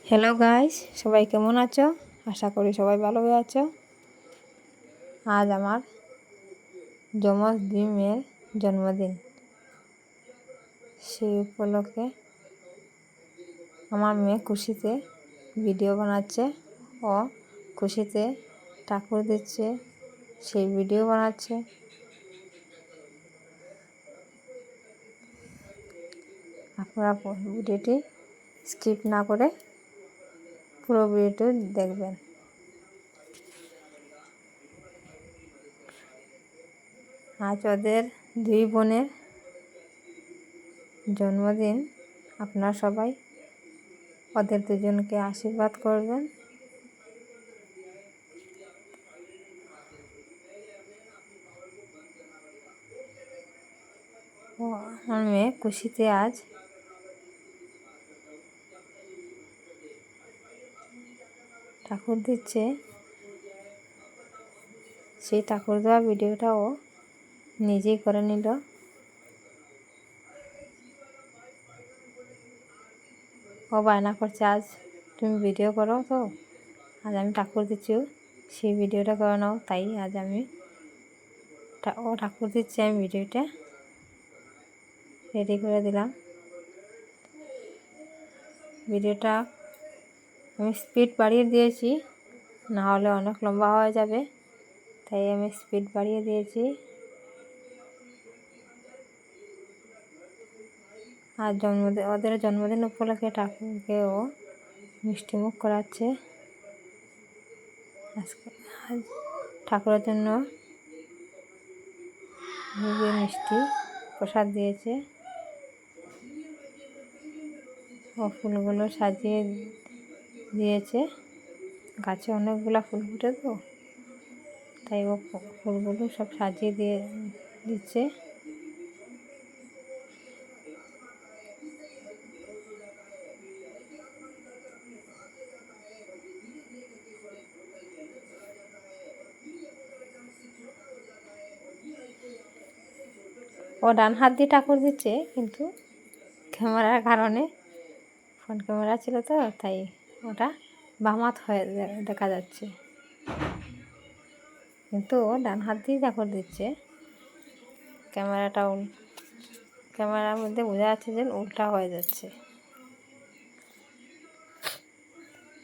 Hello guys, সবাই কেমন আছো? আশা করি সবাই ভালো আছো। আজ আমার যমজ দুই মেয়ের জন্মদিন। সেই উপলক্ষে আমার মেয়ে খুশিতে ভিডিও বানাচ্ছে ও খুশিতে ঠাকুর দিচ্ছে, সেই ভিডিও বানাচ্ছে। আপনারা ভিডিওটি স্কিপ না করে পুরো ভিডিওটি দেখবেন। আজ ওদের দুই বোনের জন্মদিন। আপনারা সবাই ওদের দুজনকে আশীর্বাদ করবেন। ও আমার মেয়ে খুশিতে আজ ঠাকুর দিচ্ছে, সেই ঠাকুর দেওয়া ভিডিওটা ও নিজেই করে নিল। ও বায়না করছে, আজ তুমি ভিডিও করো, তো আজ আমি ঠাকুর দিচ্ছি, সেই ভিডিওটা করে নাও। তাই আজ আমি ও ঠাকুর দিচ্ছে, আমি ভিডিওটা রেডি করে দিলাম। ভিডিওটা আমি স্পিড বাড়িয়ে দিয়েছি, না হলে অনেক লম্বা হয়ে যাবে, তাই আমি স্পিড বাড়িয়ে দিয়েছি। আর ওদের জন্মদিন উপলক্ষে ঠাকুরকে ও মিষ্টিমুখ করাচ্ছে। আজকে আজ ঠাকুরের জন্য নিজে মিষ্টি প্রসাদ দিয়েছে ও ফুলগুলো সাজিয়ে দিয়েছে। গাছে অনেকগুলো ফুল ফুটে, তো তাই ও ফুলগুলো সব সাজিয়ে দিচ্ছে। ও ডান হাত দিয়ে ঠাকুর দিচ্ছে, কিন্তু ক্যামেরার কারণে, ফোন ক্যামেরা ছিল তো, তাই ওটা বাম হাত হয়ে দেখা যাচ্ছে, কিন্তু ও ডান হাত দিয়ে ঠাকুর দিচ্ছে। ক্যামেরার মধ্যে বোঝা যাচ্ছে যে উল্টা হয়ে যাচ্ছে।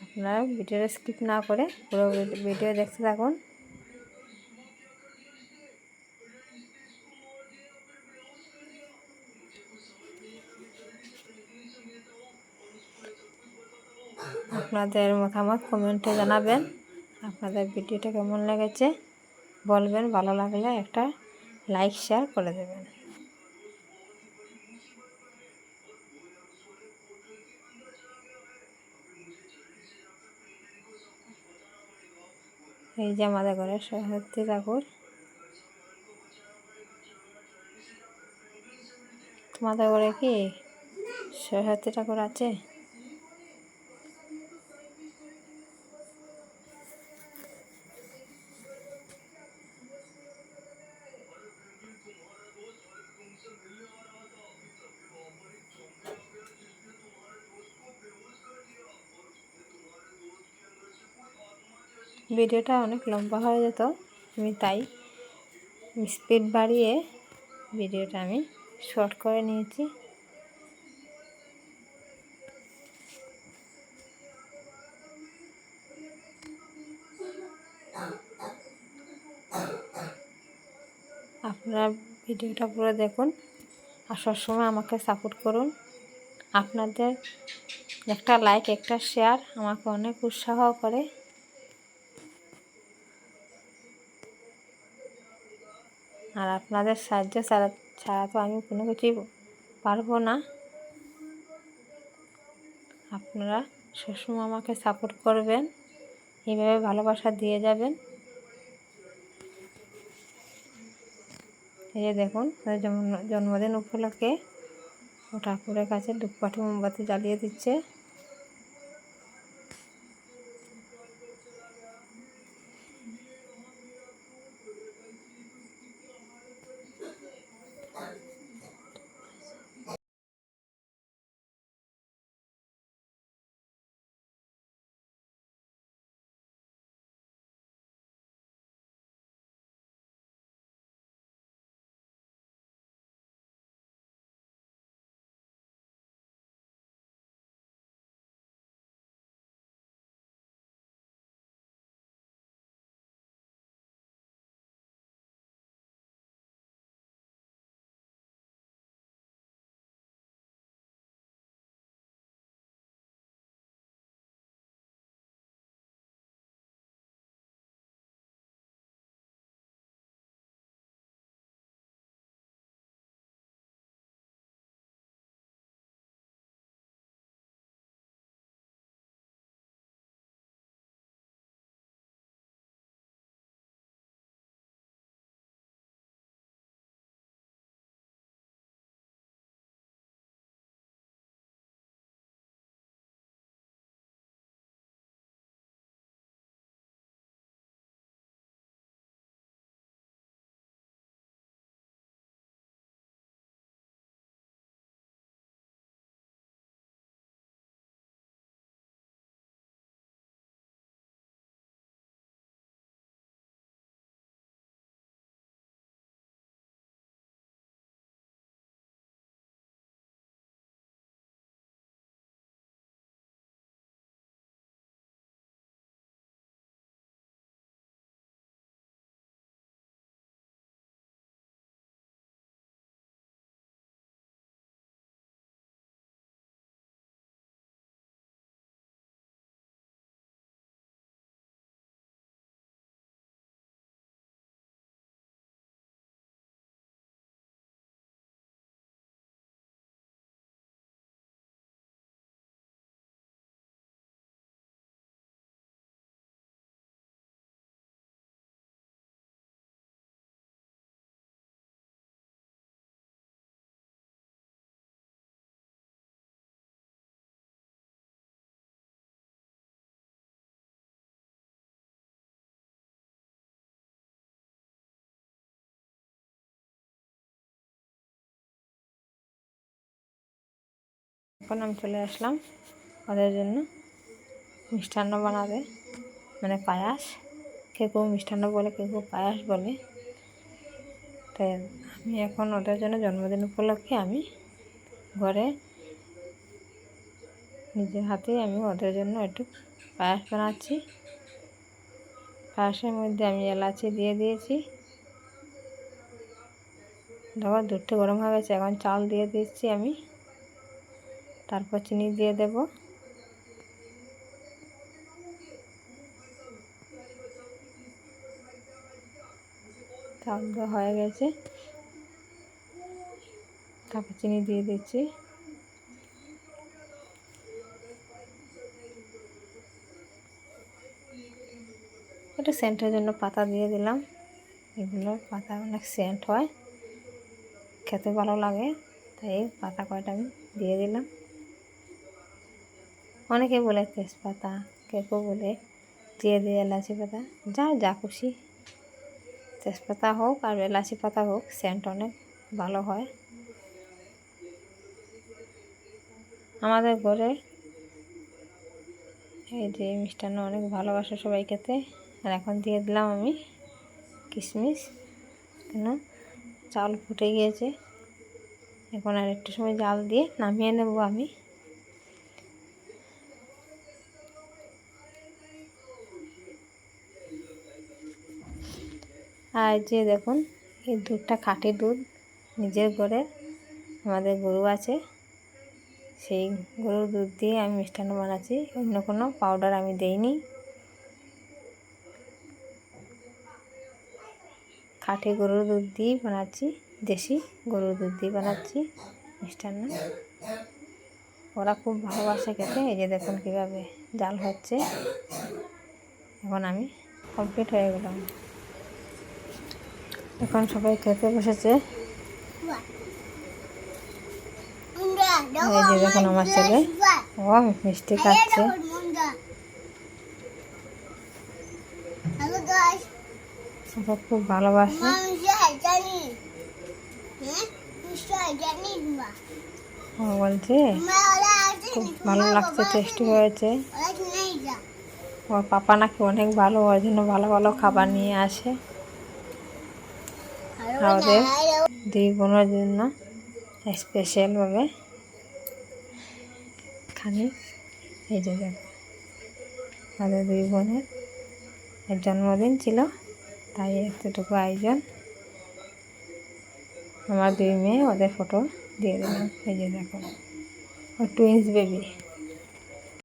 আপনারা ভিডিওটা স্কিপ না করে পুরো ভিডিও দেখতে থাকুন। আপনাদের মতামত কমেন্টে জানাবেন। আপনাদের ভিডিওটা কেমন লেগেছে বলবেন। ভালো লাগলে একটা লাইক শেয়ার করে দেবেন। এই যে আমাদের ঘরের সরস্বতী ঠাকুর। তোমাদের ঘরে কি সরস্বতী ঠাকুর আছে? ভিডিওটা অনেক লম্বা হয়ে যেত, আমি তাই স্পিড বাড়িয়ে ভিডিওটা আমি শর্ট করে নিয়েছি। আপনারা ভিডিওটা পুরো দেখুন আর সবসময় আমাকে সাপোর্ট করুন। আপনাদের একটা লাইক, একটা শেয়ার আমাকে অনেক উৎসাহ করে। আর আপনাদের সাহায্য ছাড়া তো আমি কোনো কিছুই পারবো না। আপনারা সবসময় আমাকে সাপোর্ট করবেন, এইভাবে ভালোবাসা দিয়ে যাবেন। এই যে দেখুন, জন্মদিন উপলক্ষে ও ঠাকুরের কাছে ধূপকাঠি মোমবাতি জ্বালিয়ে দিচ্ছে। এখন আমি চলে আসলাম ওদের জন্য মিষ্টান্ন বানাবে, মানে পায়াস। কেউ কেউ মিষ্টান্ন বলে, কেউ কেউ পায়াস বলে। তাই আমি এখন ওদের জন্য জন্মদিন উপলক্ষে আমি ঘরে নিজের হাতেই আমি ওদের জন্য একটু পায়াস বানাচ্ছি। পায়াসের মধ্যে আমি এলাচি দিয়ে দিয়েছি। দেখো দুধটা গরম হয়ে গেছে, এখন চাল দিয়ে দিচ্ছি আমি, তারপর চিনি দিয়ে দেব। চাল দেওয়া হয়ে গেছে, তারপর চিনি দিয়ে দিচ্ছি। একটু সেন্টের জন্য পাতা দিয়ে দিলাম। এগুলো পাতা অনেক সেন্ট হয়, খেতে ভালো লাগে, তাই পাতা কয়টা আমি দিয়ে দিলাম। অনেকে বলে তেজপাতা, কেউ কেউ বলে দিয়ে দিয়ে এলাচি পাতা, যা খুশি। তেজপাতা হোক আর এলাচি পাতা হোক, সেন্ট অনেক ভালো হয়। আমাদের ঘরে এই যে মিষ্টান্ন অনেক ভালোবাসে সবাই খেতে। আর এখন দিয়ে দিলাম আমি কিশমিশ, কেন চাল ফুটে গিয়েছে। এখন আর একটু সময় জাল দিয়ে নামিয়ে নেব আমি। আর যে দেখুন, এই দুধটা খাঁটি দুধ, নিজের ঘরে আমাদের গরু আছে, সেই গরুর দুধ দিয়ে আমি মিষ্টান্ন বানাচ্ছি। অন্য কোনো পাউডার আমি দেইনি। খাঁটি গরুর দুধ দিয়েই বানাচ্ছি, দেশি গরুর দুধ দিয়ে বানাচ্ছি মিষ্টান্ন। ওরা খুব ভালোবাসে খেতে। এই যে দেখুন কীভাবে জাল হচ্ছে। এখন আমি কমপ্লিট হয়ে গেলাম। এখন সবাই খেতে বসেছে। এই যে দেখুন আমার ছেলে, ও মিষ্টি খাচ্ছে। ওরা খুব ভালোবাসে। ও বলছে খুব ভালো লাগছে, টেস্টি হয়েছে। ওর পাপা নাকি অনেক ভালো, ওর জন্য ভালো ভালো খাবার নিয়ে আসে। আমাদের দুই বোনের জন্য স্পেশালভাবে খানি। এই যে দেখো, আমাদের দুই বোনের জন্মদিন ছিল, তাই এতটুকু আয়োজন। আমার দুই মেয়ে, ওদের ফটো দিয়ে দিলাম। এই যে দেখো, টুইন্স বেবি।